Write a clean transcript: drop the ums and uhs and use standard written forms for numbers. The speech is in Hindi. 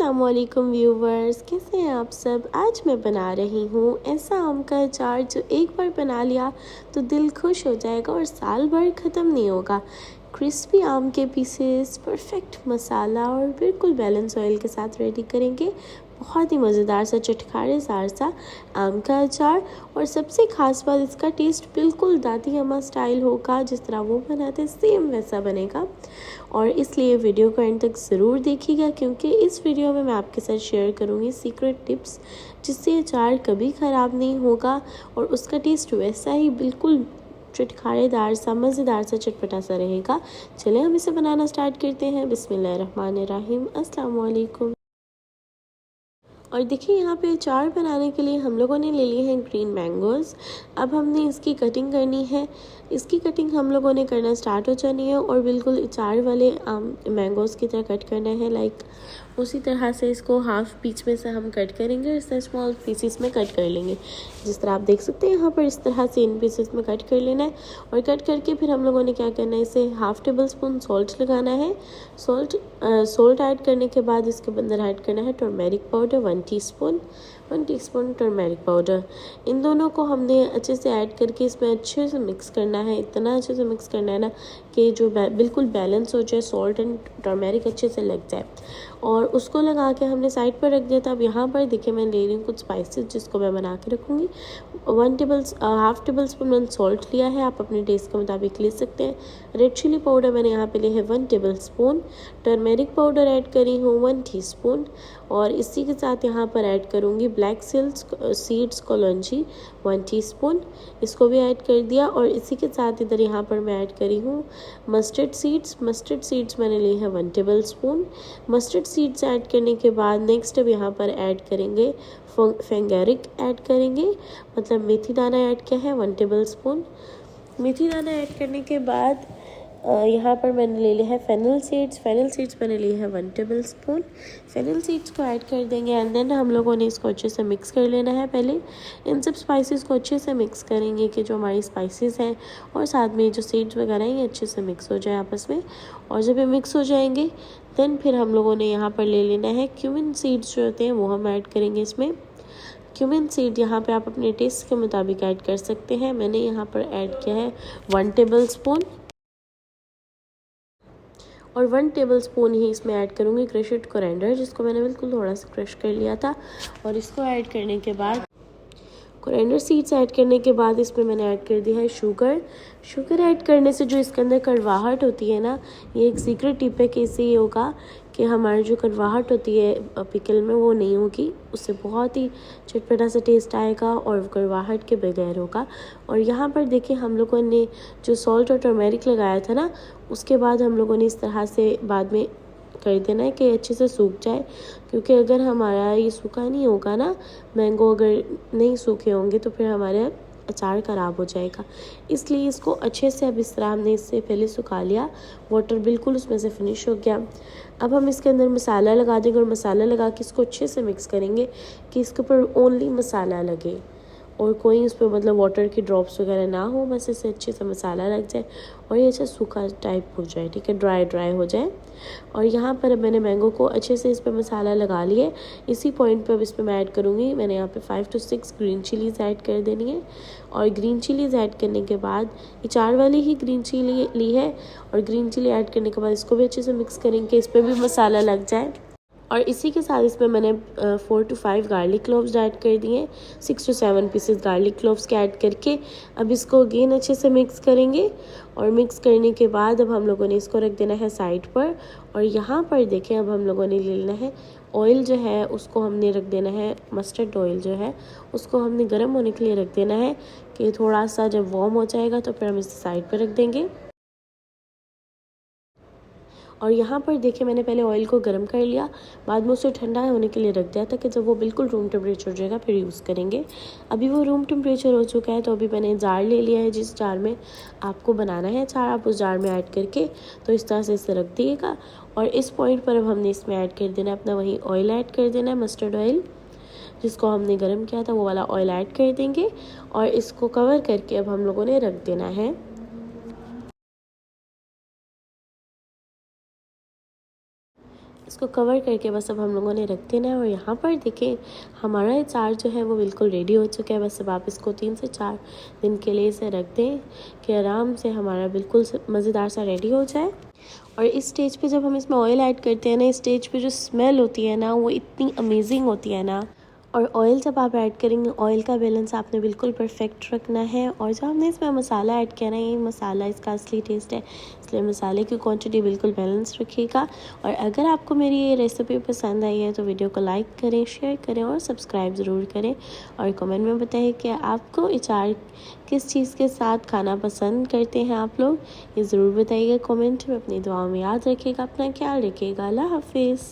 अस्सलामुअलैकुम व्यूवर्स, कैसे हैं आप सब। आज मैं बना रही हूँ ऐसा आम का अचार जो एक बार बना लिया तो दिल खुश हो जाएगा और साल भर ख़त्म नहीं होगा। क्रिस्पी आम के पीसेस, परफेक्ट मसाला और बिल्कुल बैलेंस ऑयल के साथ रेडी करेंगे बहुत ही मज़ेदार सा चटखारेदार सा आम का अचार। और सबसे ख़ास बात, इसका टेस्ट बिल्कुल दादी अम्मा स्टाइल होगा, जिस तरह वो बनाते हैं सेम वैसा बनेगा। और इसलिए वीडियो को एंड तक ज़रूर देखिएगा, क्योंकि इस वीडियो में मैं आपके साथ शेयर करूँगी सीक्रेट टिप्स, जिससे अचार कभी ख़राब नहीं होगा और उसका टेस्ट वैसा ही बिल्कुल चटखारेदार सा, मज़ेदार सा, चटपटा सा रहेगा। चलें हम इसे बनाना स्टार्ट करते हैं। बिस्मिल्लाहिर्रहमानिर्रहीम। अस्सलाम वालेकुम। और देखिए, यहाँ पे अचार बनाने के लिए हम लोगों ने ले लिए हैं ग्रीन मैंगोज़। अब हमने इसकी कटिंग करनी है। इसकी कटिंग हम लोगों ने करना स्टार्ट हो जानी है और बिल्कुल अचार वाले मैंगोज़ की तरह कट करना है। लाइक उसी तरह से इसको हाफ पीस में से हम कट करेंगे, इस तरह स्मॉल पीसेस में कट कर लेंगे। जिस तरह आप देख सकते हैं यहाँ पर, इस तरह से इन पीसेस में कट कर लेना है। और कट करके फिर हम लोगों ने क्या करना है, इसे हाफ़ टेबल स्पून सॉल्ट लगाना है। सॉल्ट ऐड करने के बाद इसके अंदर ऐड करना है turmeric powder 1 teaspoon turmeric powder. इन दोनों को हमने अच्छे से ऐड करके इसमें अच्छे से मिक्स करना है। इतना अच्छे से मिक्स करना है ना कि जो बिल्कुल बैलेंस हो जाए, सॉल्ट एंड टर्मेरिक अच्छे से लग जाए। और उसको लगा के हमने साइड पर रख दिया था। अब यहाँ पर देखिए, मैं ले रही हूँ कुछ स्पाइसेस जिसको मैं बना के रखूँगी। हाफ़ टेबल स्पून मैंने सॉल्ट लिया है, आप अपने टेस्ट के मुताबिक ले सकते हैं। रेड चिली पाउडर मैंने यहाँ पे लिया है 1 table spoon. Turmeric powder add करी हूँ 1 टीस्पून। और इसी के साथ यहाँ पर ऐड करूँगी ब्लैक सीड्स कलौंजी 1 टीस्पून। इसको भी ऐड कर दिया। और इसी के साथ इधर यहाँ पर मैं ऐड करी हूँ मस्टर्ड सीड्स मैंने लिए हैं 1 table spoon. Mustard seeds add करने के बाद नेक्स्ट अब यहाँ पर ऐड करेंगे फेंगेरिक ऐड करेंगे, मतलब मेथी दाना ऐड किया है 1 टेबल स्पून। मेथी दाना ऐड करने के बाद यहाँ पर मैंने ले लिया है फेनल सीड्स मैंने लिए हैं 1 टेबल स्पून। फेनल सीड्स को ऐड कर देंगे एंड देन हम लोगों ने इसको अच्छे से मिक्स कर लेना है। पहले इन सब स्पाइसेस को अच्छे से मिक्स करेंगे कि जो हमारी स्पाइसेस हैं और साथ में जो सीड्स वगैरह हैं ये अच्छे से मिक्स हो जाए आपस में। और जब ये मिक्स हो जाएंगे देन फिर हम लोगों ने यहाँ पर ले लेना है क्यूमिन सीड्स जो होते हैं वो हम ऐड करेंगे इसमें। क्यूमिन सीड यहाँ पे आप अपने टेस्ट के मुताबिक ऐड कर सकते हैं। मैंने यहाँ पर ऐड किया है 1 टेबल स्पून। और 1 टेबल स्पून ही इसमें ऐड करूँगी क्रश्ड कोरिएंडर, जिसको मैंने बिल्कुल थोड़ा सा क्रश कर लिया था। और इसको ऐड करने के बाद कोरिएंडर सीड्स ऐड करने के बाद इसमें मैंने ऐड कर दिया है शुगर ऐड करने से जो इसके अंदर कड़वाहट होती है ना, ये एक सीक्रेट टिप है कि इससे ये होगा कि हमारी जो कड़वाहट होती है पिकल में वो नहीं होगी, उससे बहुत ही चटपटा सा टेस्ट आएगा और कड़वाहट के बगैर होगा। और यहाँ पर देखिए, हम लोगों ने जो सॉल्ट और टर्मेरिक लगाया था ना, उसके बाद हम लोगों ने इस तरह से बाद में कर देना है कि अच्छे से सूख जाए, क्योंकि अगर हमारा ये सूखा नहीं होगा ना, मैंगो अगर नहीं सूखे होंगे तो फिर हमारे अचार ख़राब हो जाएगा। इसलिए इसको अच्छे से, अब इस तरह हमने इससे पहले सुखा लिया, वाटर बिल्कुल उसमें से फिनिश हो गया। अब हम इसके अंदर मसाला लगा देंगे और मसाला लगा के इसको अच्छे से मिक्स करेंगे कि इसके ऊपर ओनली मसाला लगे और कोई उस पर मतलब वाटर की ड्रॉप्स वगैरह ना हो, बस इसे अच्छे से मसाला लग जाए और ये अच्छा सूखा टाइप हो जाए, ठीक है, ड्राई हो जाए। और यहाँ पर अब मैंने मैंगो को अच्छे से इस पर मसाला लगा लिए। इसी पॉइंट पर अब इसमें मैं ऐड करूँगी, मैंने यहाँ पे 5 to 6 ग्रीन चिलीज़ ऐड कर देनी है। और ग्रीन चिलीज़ ऐड करने के बाद, ये 4 वाली ही ग्रीन चिली ली है, और ग्रीन चिली ऐड करने के बाद इसको भी अच्छे से मिक्स करेंगे, इस पर भी मसाला लग जाए। और इसी के साथ इसमें मैंने 4 to 5 गार्लिक क्लोव्स ऐड कर दिए, 6 to 7 पीसेस गार्लिक क्लोव्स के ऐड करके अब इसको अगेन अच्छे से मिक्स करेंगे। और मिक्स करने के बाद अब हम लोगों ने इसको रख देना है साइड पर। और यहाँ पर देखें, अब हम लोगों ने ले लेना है ऑयल जो है, उसको हमने रख देना है, मस्टर्ड ऑयल जो है उसको हमने गर्म होने के लिए रख देना है कि थोड़ा सा जब वार्म हो जाएगा तो फिर हम इसे साइड पर रख देंगे। और यहाँ पर देखिए, मैंने पहले ऑयल को गर्म कर लिया, बाद में उसे ठंडा होने के लिए रख दिया था कि जब वो बिल्कुल रूम टेम्परेचर हो जाएगा फिर यूज़ करेंगे। अभी वो रूम टेम्परेचर हो चुका है, तो अभी मैंने जार ले लिया है। जिस जार में आपको बनाना है अचार, आप उस जार में ऐड करके तो इस तरह से इसे रख दिएगा। और इस पॉइंट पर अब हमने इसमें ऐड कर देना है अपना वही ऑयल ऐड कर देना है, मस्टर्ड ऑयल जिसको हमने गर्म किया था, वो वाला ऑयल ऐड कर देंगे। और इसको कवर करके अब हम लोगों ने रख देना है। इसको कवर करके बस अब हम लोगों ने रख देना है। और यहाँ पर देखें हमारा अचार जो है वो बिल्कुल रेडी हो चुका है। बस अब आप इसको 3 से 4 दिन के लिए इसे रख दें कि आराम से हमारा बिल्कुल मज़ेदार सा रेडी हो जाए। और इस स्टेज पे जब हम इसमें ऑयल ऐड करते हैं ना, इस स्टेज पे जो स्मेल होती है ना वो इतनी अमेजिंग होती है ना। और ऑयल जब आप ऐड करेंगे, ऑयल का बैलेंस आपने बिल्कुल परफेक्ट रखना है। और जब हमने इसमें मसाला ऐड किया ना, ये मसाला इसका असली टेस्ट है, इसलिए मसाले की क्वांटिटी बिल्कुल बैलेंस रखिएगा। और अगर आपको मेरी ये रेसिपी पसंद आई है तो वीडियो को लाइक करें, शेयर करें और सब्सक्राइब ज़रूर करें। और कमेंट में बताएं कि आपको अचार किस चीज़ के साथ खाना पसंद करते हैं आप लोग, ये ज़रूर बताइएगा कमेंट में। अपनी दुआओं में याद रखिएगा, अपना ख्याल रखिएगा। अल्लाह हाफिज़।